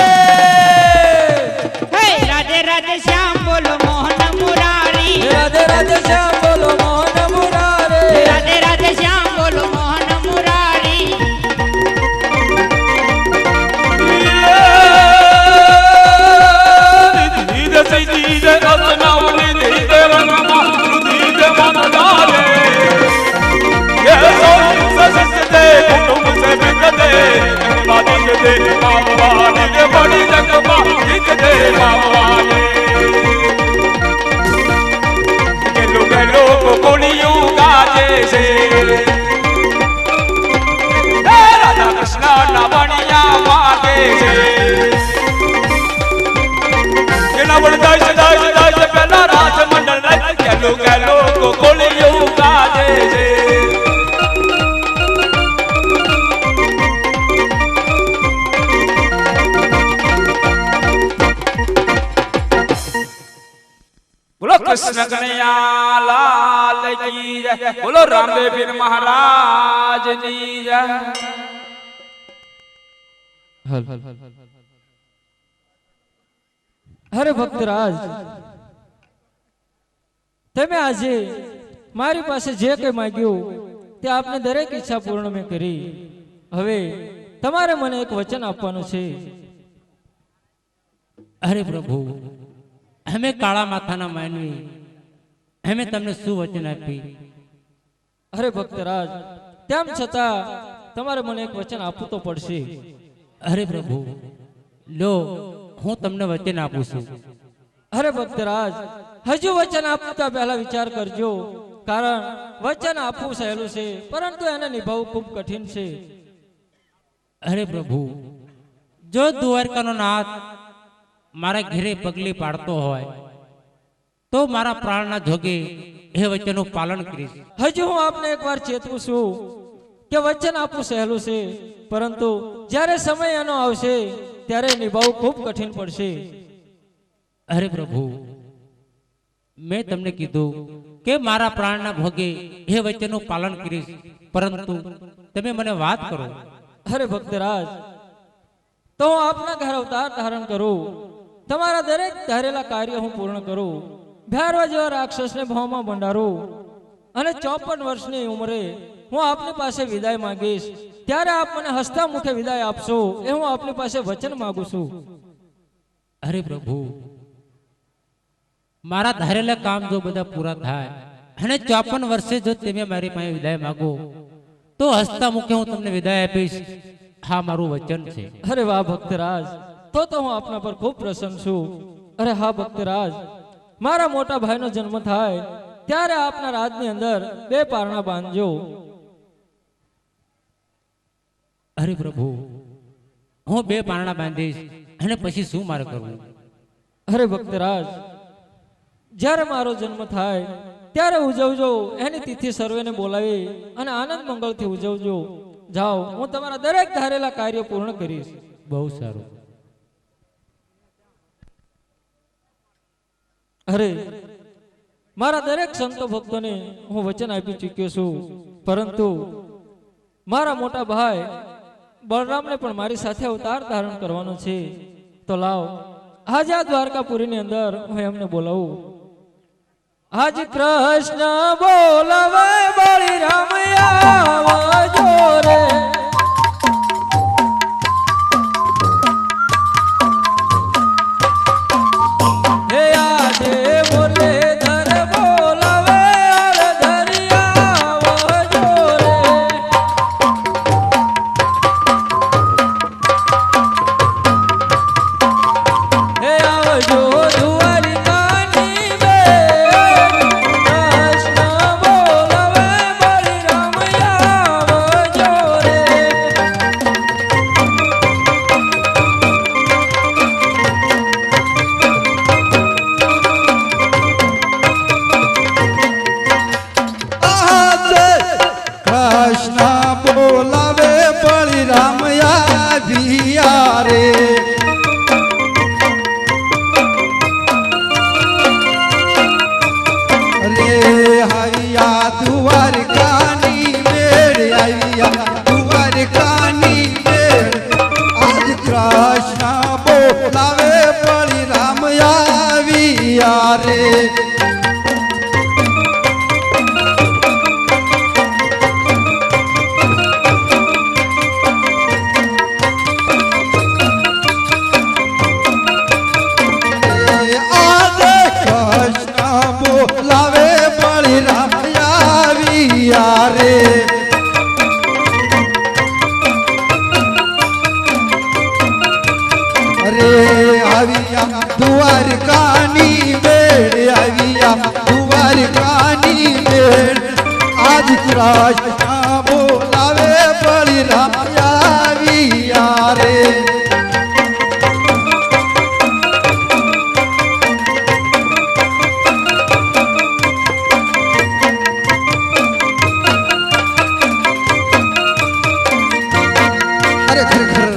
હે રાધે રાધે શ્યામ બોલો મોહન મુરારી રાધે રાધે શ્યામ બોલો મોહન મુરારી રાધે રાધે શ્યામ બોલો મોહન મુરારી બોલો કૃષ્ણ કનૈયા લાલ કી જય બોલો રામદેવ પીર મહારાજ ની જય અરે ભક્તરાજ તમે આજે મારી પાસે જે કંઈ માંગ્યું તે આપને દરેક ઈચ્છા પૂર્ણ મેં કરી. હવે તમારે મને એક વચન આપવાનું છે. અરે પ્રભુ, અમે કાળા માથાના માનવી, અમે તમને શું વચન આપી? અરે ભક્તરાજ, તેમ છતાં તમારે મને એક વચન આપવું તો પડશે. અરે પ્રભુ, લો હું તમને વચન આપું છું. અરે ભક્તરાજ, હજુ વચન આપતા પહેલા વિચાર કરજો, કારણ વચન આપવું સહેલું છે, પરંતુ એને નિભાવવું ખૂબ કઠિન છે. અરે પ્રભુ, જો દ્વારકાનો નાથ મારા ઘરે પગલી પાડતો હોય તો મારા પ્રાણના જોગે એ વચનનું પાલન કરીશ. હજુ હું આપને એકવાર ચેતવું છું કે વચન આપવું સહેલું છે, પરંતુ જ્યારે સમય એનો આવશે ત્યારે નિભાવવું ખૂબ કઠિન પડશે. અરે પ્રભુ, મેં તમને કીધું કે મારા પ્રાણના ભોગે એ વચનનું પાલન કરીશ, પરંતુ તમે મને વાત કરો. અરે ભક્તરાજ, તો હું આપના ઘર અવતાર ધારણ કરું, તમારા દરેક ધારેલા કાર્ય હું પૂર્ણ કરું, ભૈરવ જેવા રાક્ષસને ભાવમાં ભંડારું, અને 54 વર્ષની ઉંમરે હું આપની પાસે વિદાય માંગીશ, ત્યારે આપ મને હસતા મુખે વિદાય આપશો, એ હું આપની પાસે વચન માંગુ છું. અરે પ્રભુ, મારા ધારેલા કામ જો બધા પૂરા થાય અને 54 વર્ષે જો તમે મારી પાસે વિદાય માંગો તો હસતા મુખે હું તમને વિદાય આપીશ. હા, મારું વચન છે. અરે વાહ ભક્તરાજ, તો હું આપના પર ખૂબ પ્રસન્ન છું. અરે હા ભક્તરાજ, મારા મોટા ભાઈનો જન્મ થાય ત્યારે આપના રાજની અંદર 2 પારણા બાંધજો. અરે પ્રભુ, હું 2 પારણા બાંધીશ અને પછી શું મારે કરવું? અરે ભક્તરાજ, જ્યારે મારો જન્મ થાય ત્યારે ઉજવજો, એની તિથિ સર્વેને બોલાવી અને આનંદ મંગળથી ઉજવજો. જાઓ, હું તમારા દરેક ધારેલા કાર્ય પૂર્ણ કરીશ. બહુ સારું. અરે મારા દરેક સંતો ભક્તોને હું વચન આપી ચૂક્યો છું, પરંતુ મારા મોટા ભાઈ બળરામને પણ મારી સાથે અવતાર ધારણ કરવાનો છે. તો લાવ, આજે આ દ્વારકાપુરીની અંદર હું એમને બોલાવું. આજ કૃષ્ણ બોલાવે બળરામ આવજો રે. હે આજે મુરલીધર બોલાવે અરધરિયા આવજો રે. હે આવજો દ્વારિકાની બેન, કૃષ્ણ બોલાવે બળરામ આવજો રે. બોલાવે પડી રામ આવ્યા રે આજે કૃષ્ણ બોલાવે પડી રામ આવ્યા રે આવ્યા દ્વારકાની બેડ આવ્યા દ્વારકાની બેડ આજ કૃષ્ણ બોલાવે બલિરામ આવ્યા રે અરે ખરેખર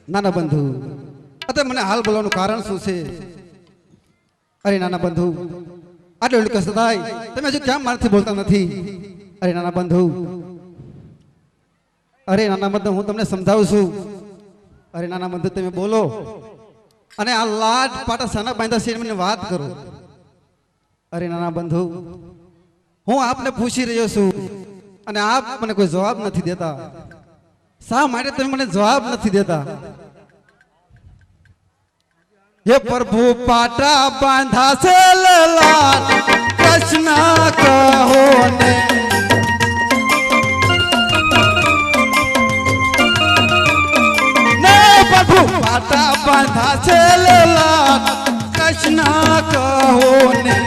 નાના બંધુ અત્યારે મને હાલ બોલવાનું કારણ શું છે અરે નાના બંધુ આટલું એટલું કહેતા થાય તમે હજુ કેમ મારાથી બોલતા નથી અરે નાના બંધુ અરે નાના બંધુ હું તમને સમજાવું છું અરે નાના બંધુ તમે બોલો અને આ લાડ પાટા સાના બાંધા છે મને વાત કરો અરે નાના બંધુ હું આપને પૂછી રહ્યો છું અને આપ મને કોઈ જવાબ નથી દેતા શા માટે તમે મને જવાબ નથી દેતા ये प्रभु पाटा बांधा से लाल कृष्ण कहो ने प्रभु पाटा बांधा से लाल कृष्ण कहो ने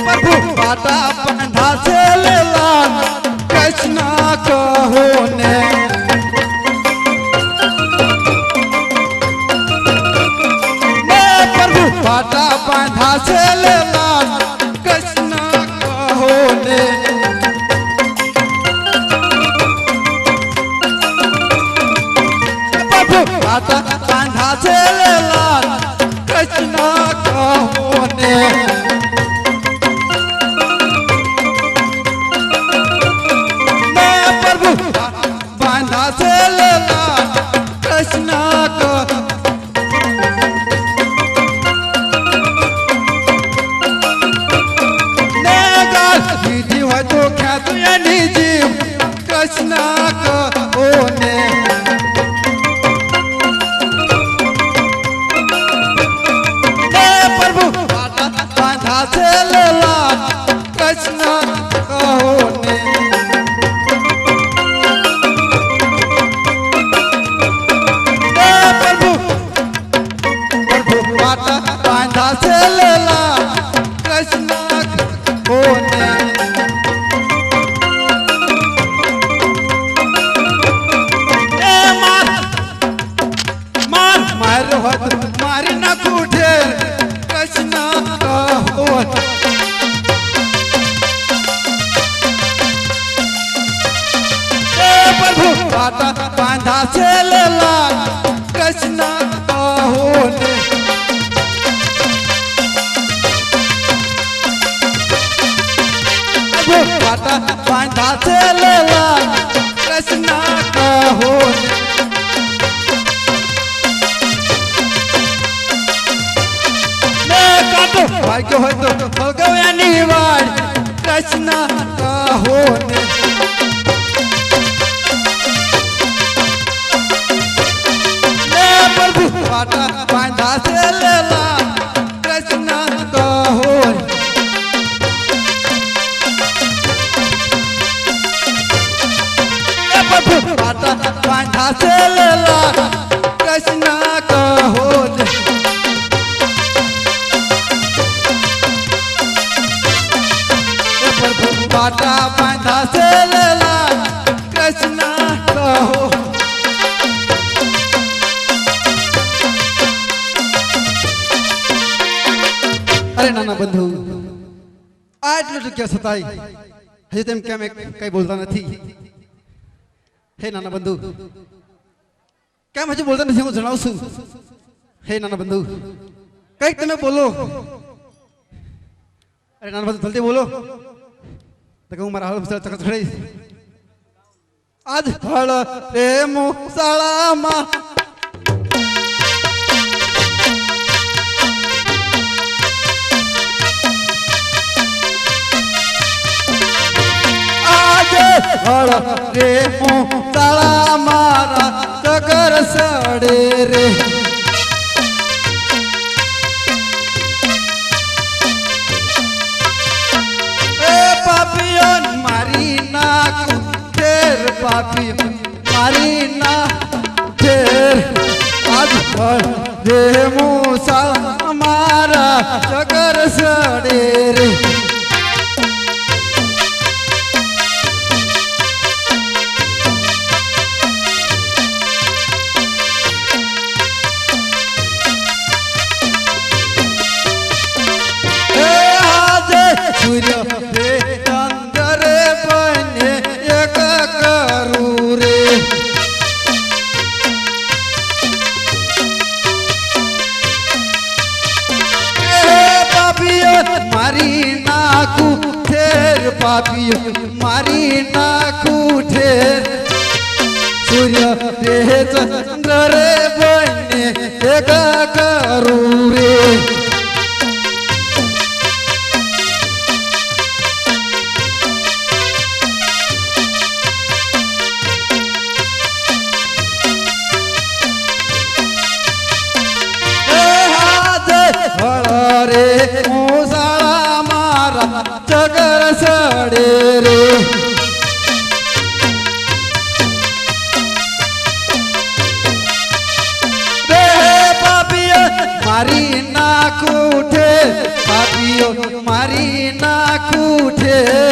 प्रभु पाटा बांधा से लाल कृष्ण कहो ने प्रभु पाटा बांधा से लाल कृष्ण कहो ने प्रभु पाटा बांधा से लाल कृष्ण कहो ने बांधा से लाल कृष्ण को दीदी हो तो क्या तू जीव कृष्ण को ने प्रभु बांधा से लाल कृष्ण को ने बांधा से लाल कृष्ण को ने मार मार न कूठे कृष्ण को प्रभु बांधा से लाल कृष्ण को ने पाटा बांधा से लाल कृष्ण कहो ने काटो भाग्य हो तो भगवानी वार कृष्ण कहो ने प्रभु पाटा बांधा से लाल कृष्ण कहो प्रभु पाटा बांधा से लाल कृष्ण कहो प्रभु पाटा बांधा से लाल कृष्ण कहो अरे नाना बंधु આટલું ક્યાં સતાય હજી તેમ કેમ કઈ બોલતા નથી હે નાના બંધુ કેમ હજી બોલતા નથી હું જણાવું છું હે નાના બંધુ કઈક તમે બોલો અરે નાના બંધુ જલ્દી બોલો તો હું મારા હાલ ચકચડાઈશ આજ ફળ રે મુસાળામાં આજે ફળ રે મુસાળા મારા સગર સડે રે પાપીઓ મારી નાખું ઠેર પાપીઓ મારી ના ઠેર આજ ફળ રે મુસાળા મારા સગર સડે રે સૂર્ય રે ચંદ્ર રે બને એક કરું રે પાપીઓ મારી નાખું ઠેર પાપીઓ મારી નાખું ઠેર સૂર્ય રે ચંદ્ર રે બને એક કરું રે રે મુસાળા મારા ચગર સડે રે રે પાપીઓ મારી નાખું ઠેર પાપીઓ મારી નાખું ઠેર